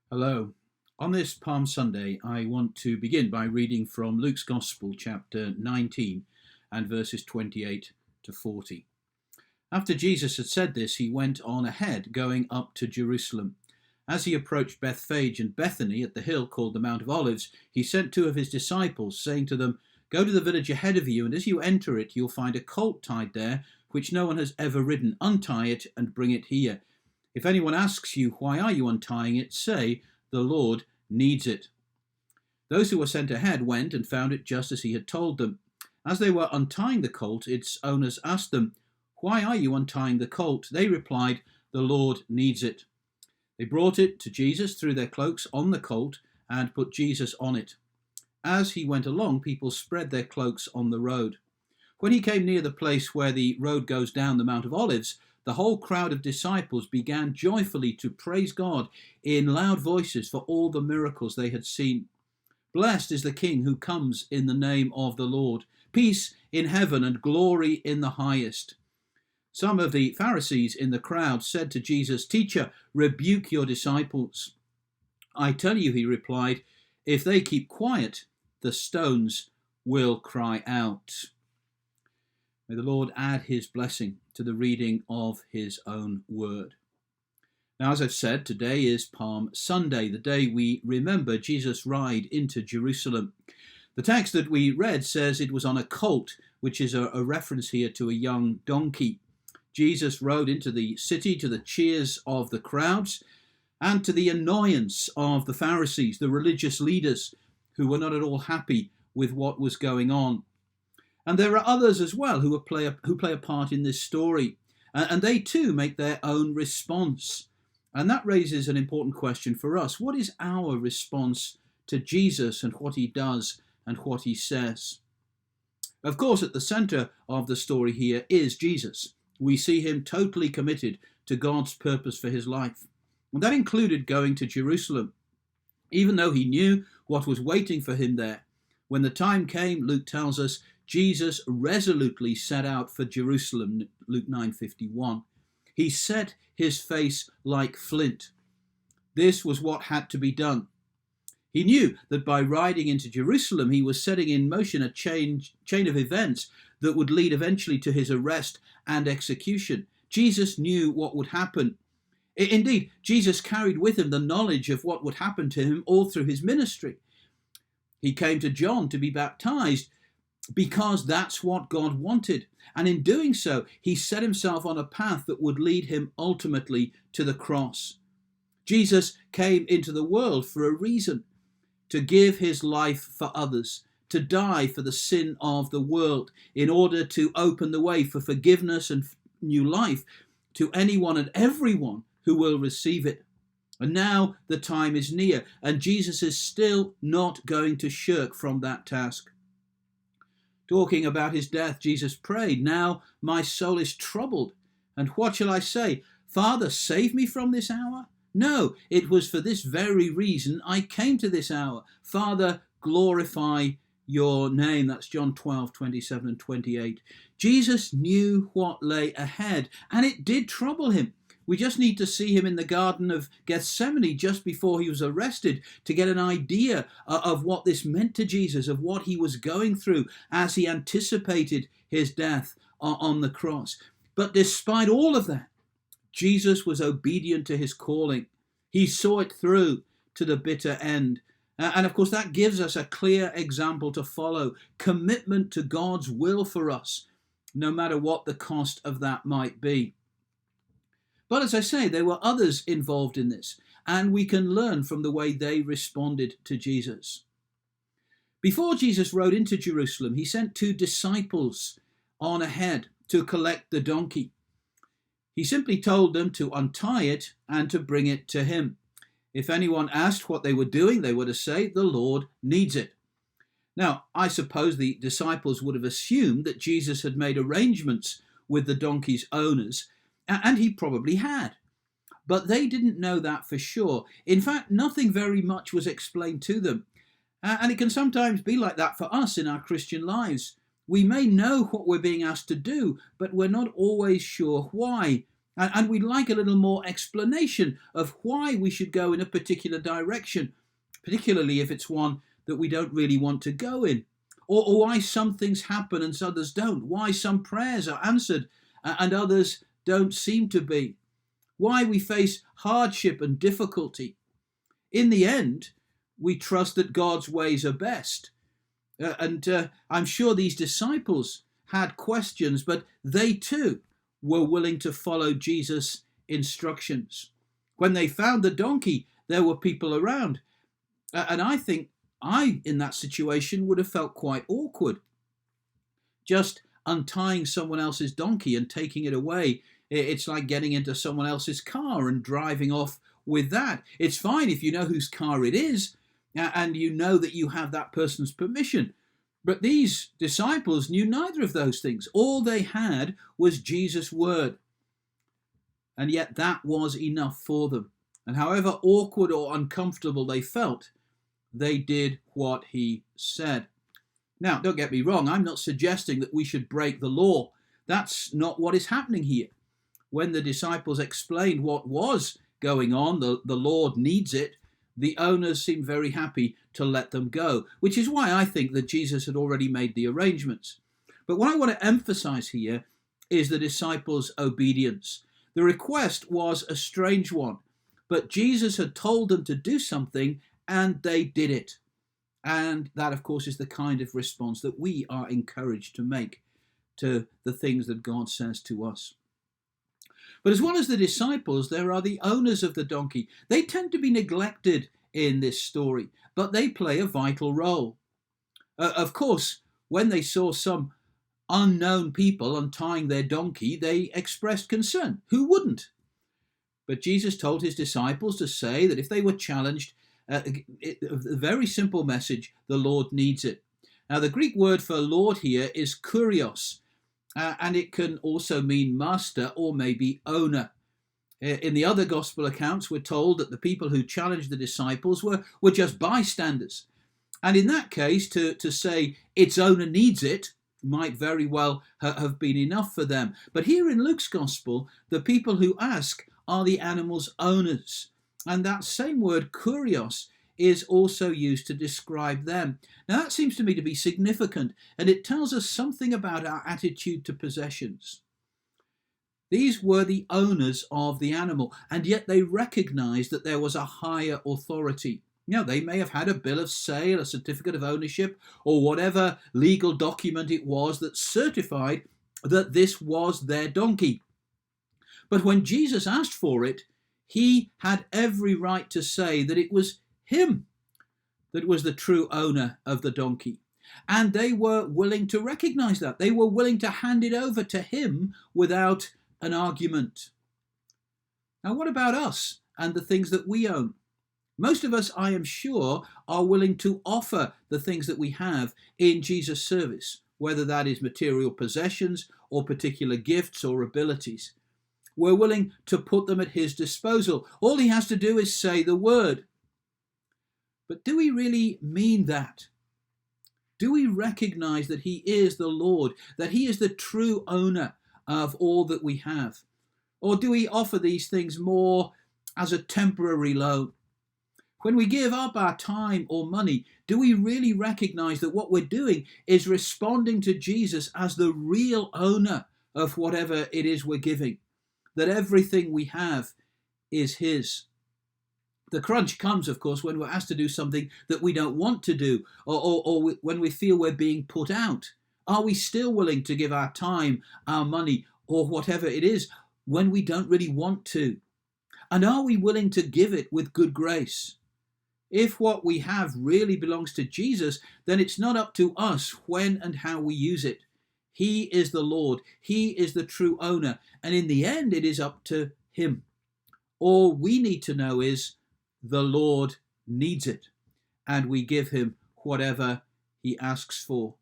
Hello. On this Palm Sunday, I want to begin by reading from Luke's Gospel, chapter 19, and verses 28 to 40. After Jesus had said this, he went on ahead, going up to Jerusalem. As he approached Bethphage and Bethany at the hill called the Mount of Olives, he sent two of his disciples, saying to them, "Go to the village ahead of you, and as you enter it, you'll find a colt tied there, which no one has ever ridden. Untie it and bring it here. If anyone asks you, 'Why are you untying it?' say, 'The Lord needs it.'" Those who were sent ahead went and found it just as he had told them. As they were untying the colt, its owners asked them, "Why are you untying the colt?" They replied, "The Lord needs it." They brought it to Jesus, threw their cloaks on the colt, and put Jesus on it. As he went along, people spread their cloaks on the road. When he came near the place where the road goes down the Mount of Olives, the whole crowd of disciples began joyfully to praise God in loud voices for all the miracles they had seen. "Blessed is the King who comes in the name of the Lord. Peace in heaven and glory in the highest." Some of the Pharisees in the crowd said to Jesus, "Teacher, rebuke your disciples." "I tell you," he replied, "if they keep quiet, the stones will cry out." May the Lord add his blessing to the reading of his own word. Now, as I've said, today is Palm Sunday, the day we remember Jesus' ride into Jerusalem. The text that we read says it was on a colt, which is a reference here to a young donkey. Jesus rode into the city to the cheers of the crowds and to the annoyance of the Pharisees, the religious leaders, who were not at all happy with what was going on. And there are others as well who play a part in this story, and they too make their own response. And that raises an important question for us. What is our response to Jesus and what he does and what he says? Of course, at the center of the story here is Jesus. We see him totally committed to God's purpose for his life. And that included going to Jerusalem, even though he knew what was waiting for him there. When the time came, Luke tells us, Jesus resolutely set out for Jerusalem, Luke 9:51. He set his face like flint. This was what had to be done. He knew that by riding into Jerusalem, he was setting in motion a chain of events that would lead eventually to his arrest and execution. Jesus knew what would happen. Indeed, Jesus carried with him the knowledge of what would happen to him all through his ministry. He came to John to be baptized because that's what God wanted. And in doing so, he set himself on a path that would lead him ultimately to the cross. Jesus came into the world for a reason: to give his life for others, to die for the sin of the world, in order to open the way for forgiveness and new life to anyone and everyone who will receive it. And now the time is near, and Jesus is still not going to shirk from that task. Talking about his death, Jesus prayed, "Now my soul is troubled. And what shall I say? Father, save me from this hour? No, it was for this very reason I came to this hour. Father, glorify your name." That's John 12:27 and 28. Jesus knew what lay ahead, and it did trouble him. We just need to see him in the Garden of Gethsemane just before he was arrested to get an idea of what this meant to Jesus, of what he was going through as he anticipated his death on the cross. But despite all of that, Jesus was obedient to his calling. He saw it through to the bitter end. And of course, that gives us a clear example to follow: commitment to God's will for us, no matter what the cost of that might be. But as I say, there were others involved in this, and we can learn from the way they responded to Jesus. Before Jesus rode into Jerusalem, he sent two disciples on ahead to collect the donkey. He simply told them to untie it and to bring it to him. If anyone asked what they were doing, they were to say, "The Lord needs it." Now, I suppose the disciples would have assumed that Jesus had made arrangements with the donkey's owners, and he probably had. But they didn't know that for sure. In fact, nothing very much was explained to them. And it can sometimes be like that for us in our Christian lives. We may know what we're being asked to do, but we're not always sure why. And we'd like a little more explanation of why we should go in a particular direction, particularly if it's one that we don't really want to go in, or why some things happen and others don't, why some prayers are answered and others don't seem to be, why we face hardship and difficulty. In the end, we trust that God's ways are best. And I'm sure these disciples had questions, but they too were willing to follow Jesus' instructions. When they found the donkey, there were people around. And I think in that situation, would have felt quite awkward. Just untying someone else's donkey and taking it away, it's like getting into someone else's car and driving off with that. It's fine if you know whose car it is and you know that you have that person's permission. But these disciples knew neither of those things. All they had was Jesus' word. And yet that was enough for them. And however awkward or uncomfortable they felt, they did what he said. Now, don't get me wrong, I'm not suggesting that we should break the law. That's not what is happening here. When the disciples explained what was going on, the Lord needs it, the owners seemed very happy to let them go, which is why I think that Jesus had already made the arrangements. But what I want to emphasize here is the disciples' obedience. The request was a strange one, but Jesus had told them to do something and they did it. And that, of course, is the kind of response that we are encouraged to make to the things that God says to us. But as well as the disciples, there are the owners of the donkey. They tend to be neglected in this story, but they play a vital role. Of course, when they saw some unknown people untying their donkey, they expressed concern. Who wouldn't? But Jesus told his disciples to say that if they were challenged, a very simple message, the Lord needs it. Now, the Greek word for Lord here is kurios, and it can also mean master or maybe owner. In the other gospel accounts, we're told that the people who challenged the disciples were just bystanders. And in that case, to say its owner needs it might very well have been enough for them. But here in Luke's gospel, the people who ask are the animal's owners. And that same word, kurios, is also used to describe them. Now that seems to me to be significant, and it tells us something about our attitude to possessions. These were the owners of the animal, and yet they recognized that there was a higher authority. You know, they may have had a bill of sale, a certificate of ownership, or whatever legal document it was that certified that this was their donkey. But when Jesus asked for it, he had every right to say that it was him that was the true owner of the donkey. And they were willing to recognize that. They were willing to hand it over to him without an argument. Now, what about us and the things that we own? Most of us, I am sure, are willing to offer the things that we have in Jesus' service, whether that is material possessions or particular gifts or abilities. We're willing to put them at his disposal. All he has to do is say the word. But do we really mean that? Do we recognize that he is the Lord, that he is the true owner of all that we have? Or do we offer these things more as a temporary loan? When we give up our time or money, do we really recognize that what we're doing is responding to Jesus as the real owner of whatever it is we're giving? That everything we have is his. The crunch comes, of course, when we're asked to do something that we don't want to do, or when we feel we're being put out. Are we still willing to give our time, our money, or whatever it is when we don't really want to? And are we willing to give it with good grace? If what we have really belongs to Jesus, then it's not up to us when and how we use it. He is the Lord. He is the true owner. And in the end, it is up to him. All we need to know is the Lord needs it, and we give him whatever he asks for.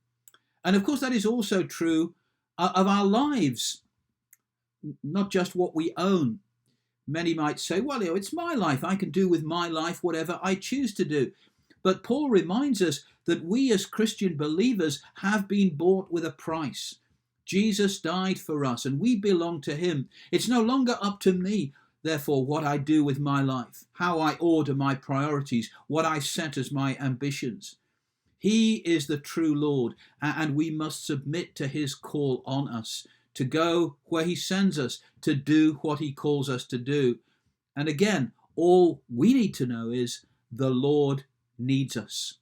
And of course, that is also true of our lives, not just what we own. Many might say, well, it's my life. I can do with my life whatever I choose to do. But Paul reminds us that we as Christian believers have been bought with a price. Jesus died for us and we belong to him. It's no longer up to me, therefore, what I do with my life, how I order my priorities, what I set as my ambitions. He is the true Lord, and we must submit to his call on us to go where he sends us, to do what he calls us to do. And again, all we need to know is the Lord needs us.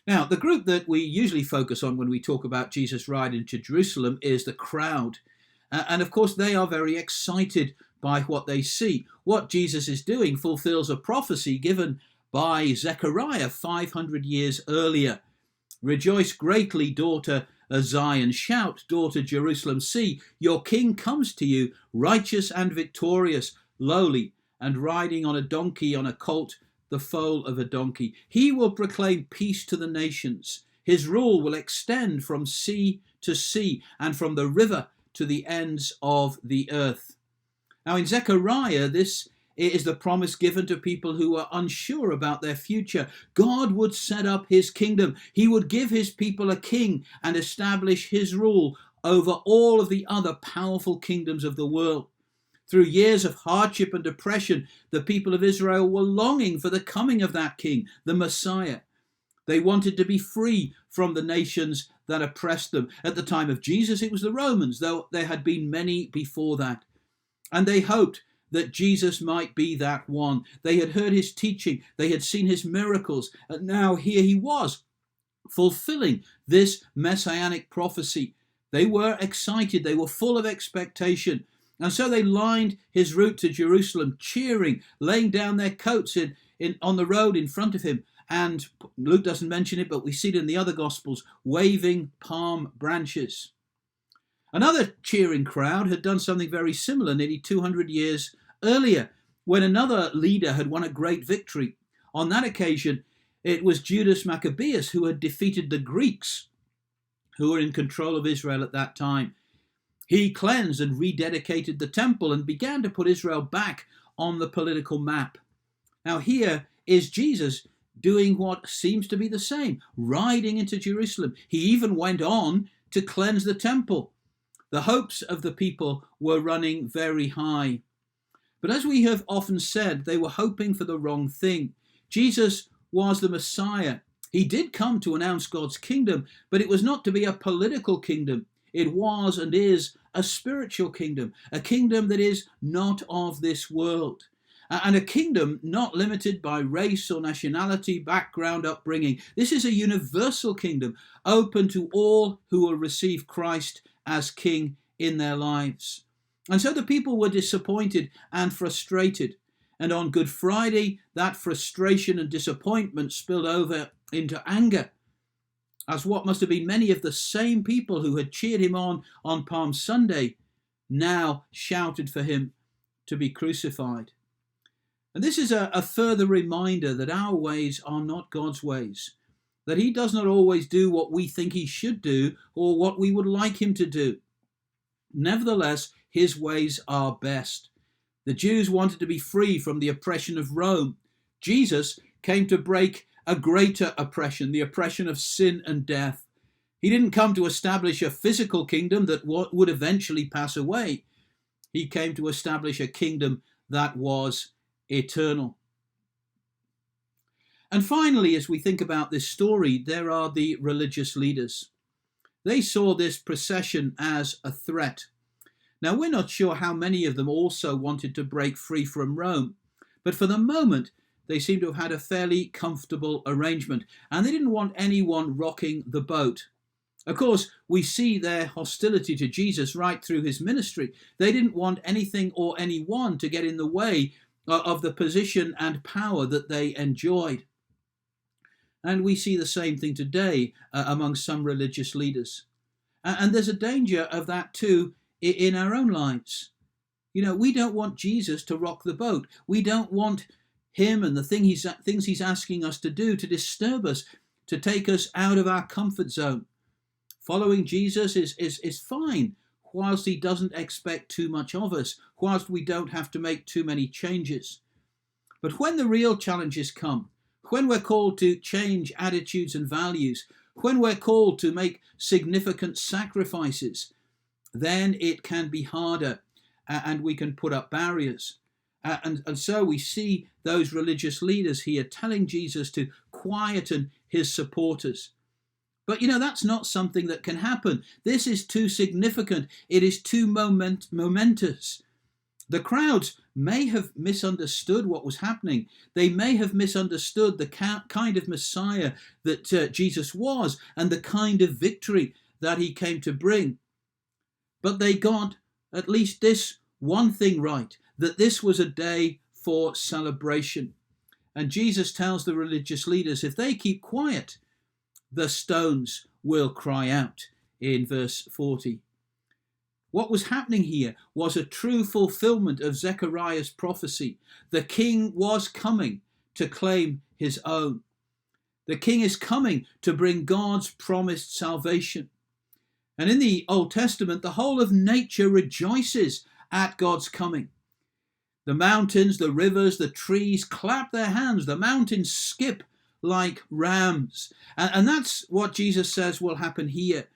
Now, the group that we usually focus on when we talk about Jesus' ride into Jerusalem is the crowd. And of course, they are very excited by what they see. What Jesus is doing fulfills a prophecy given by Zechariah 500 years earlier. Rejoice greatly, daughter Zion. Shout, daughter Jerusalem. See, your king comes to you, righteous and victorious, lowly, and riding on a donkey, on a colt, the foal of a donkey. He will proclaim peace to the nations. His rule will extend from sea to sea and from the river to the ends of the earth. Now in Zechariah, this is the promise given to people who are unsure about their future. God would set up his kingdom. He would give his people a king and establish his rule over all of the other powerful kingdoms of the world. Through years of hardship and oppression, the people of Israel were longing for the coming of that king, the Messiah. They wanted to be free from the nations that oppressed them. At the time of Jesus, it was the Romans, though there had been many before that. And they hoped that Jesus might be that one. They had heard his teaching, they had seen his miracles, and now here he was, fulfilling this messianic prophecy. They were excited, they were full of expectation, and so they lined his route to Jerusalem, cheering, laying down their coats on the road in front of him, and Luke doesn't mention it, but we see it in the other Gospels, waving palm branches. Another cheering crowd had done something very similar nearly 200 years earlier, when another leader had won a great victory. On that occasion, it was Judas Maccabeus who had defeated the Greeks, who were in control of Israel at that time. He cleansed and rededicated the temple and began to put Israel back on the political map. Now here is Jesus doing what seems to be the same, riding into Jerusalem. He even went on to cleanse the temple. The hopes of the people were running very high. But as we have often said, they were hoping for the wrong thing. Jesus was the Messiah. He did come to announce God's kingdom, but it was not to be a political kingdom. It was and is a spiritual kingdom, a kingdom that is not of this world, and a kingdom not limited by race or nationality, background, upbringing. This is a universal kingdom, open to all who will receive Christ as king in their lives. And so the people were disappointed and frustrated. And on Good Friday, that frustration and disappointment spilled over into anger, as what must have been many of the same people who had cheered him on Palm Sunday now shouted for him to be crucified. And this is a further reminder that our ways are not God's ways, that he does not always do what we think he should do or what we would like him to do. Nevertheless, his ways are best. The Jews wanted to be free from the oppression of Rome. Jesus came to break a greater oppression, the oppression of sin and death. He didn't come to establish a physical kingdom that would eventually pass away. He came to establish a kingdom that was eternal. And finally, as we think about this story, there are the religious leaders. They saw this procession as a threat. Now, we're not sure how many of them also wanted to break free from Rome, but for the moment, they seem to have had a fairly comfortable arrangement, and they didn't want anyone rocking the boat. Of course, we see their hostility to Jesus right through his ministry. They didn't want anything or anyone to get in the way of the position and power that they enjoyed. And we see the same thing today among some religious leaders. And there's a danger of that too in our own lives. You know, we don't want Jesus to rock the boat. We don't want him and the things he's asking us to do to disturb us, to take us out of our comfort zone. Following Jesus is fine, whilst he doesn't expect too much of us, whilst we don't have to make too many changes. But when the real challenges come, when we're called to change attitudes and values, When we're called to make significant sacrifices, then it can be harder and we can put up barriers. And so we see those religious leaders here telling Jesus to quieten his supporters. But that's not something that can happen. This is too significant. It is too momentous. The crowds may have misunderstood what was happening. They may have misunderstood the kind of Messiah that Jesus was and the kind of victory that he came to bring. But they got at least this one thing right, that this was a day for celebration. And Jesus tells the religious leaders, if they keep quiet, the stones will cry out, in verse 40. What was happening here was a true fulfillment of Zechariah's prophecy. The king was coming to claim his own. The king is coming to bring God's promised salvation. And in the Old Testament, the whole of nature rejoices at God's coming. The mountains, the rivers, the trees clap their hands. The mountains skip like rams. And that's what Jesus says will happen here.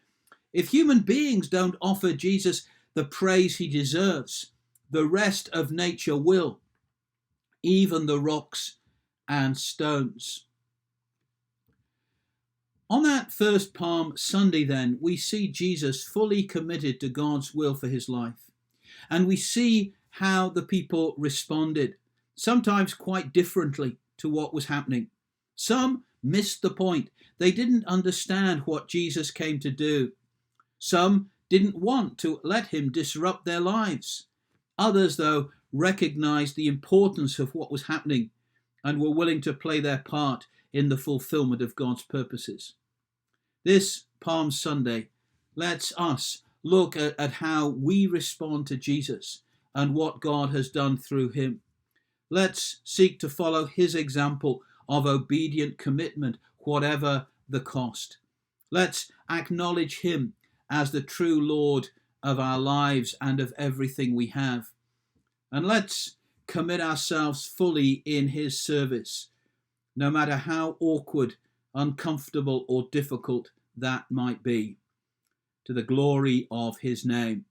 If human beings don't offer Jesus the praise he deserves, the rest of nature will, even the rocks and stones. On that first Palm Sunday, then, we see Jesus fully committed to God's will for his life. And we see how the people responded, sometimes quite differently to what was happening. Some missed the point. They didn't understand what Jesus came to do. Some didn't want to let him disrupt their lives. Others, though, recognized the importance of what was happening and were willing to play their part in the fulfillment of God's purposes. This Palm Sunday lets us look at how we respond to Jesus and what God has done through him. Let's seek to follow his example of obedient commitment, whatever the cost. Let's acknowledge him as the true Lord of our lives and of everything we have. And let's commit ourselves fully in his service, no matter how awkward, uncomfortable, or difficult that might be, to the glory of his name.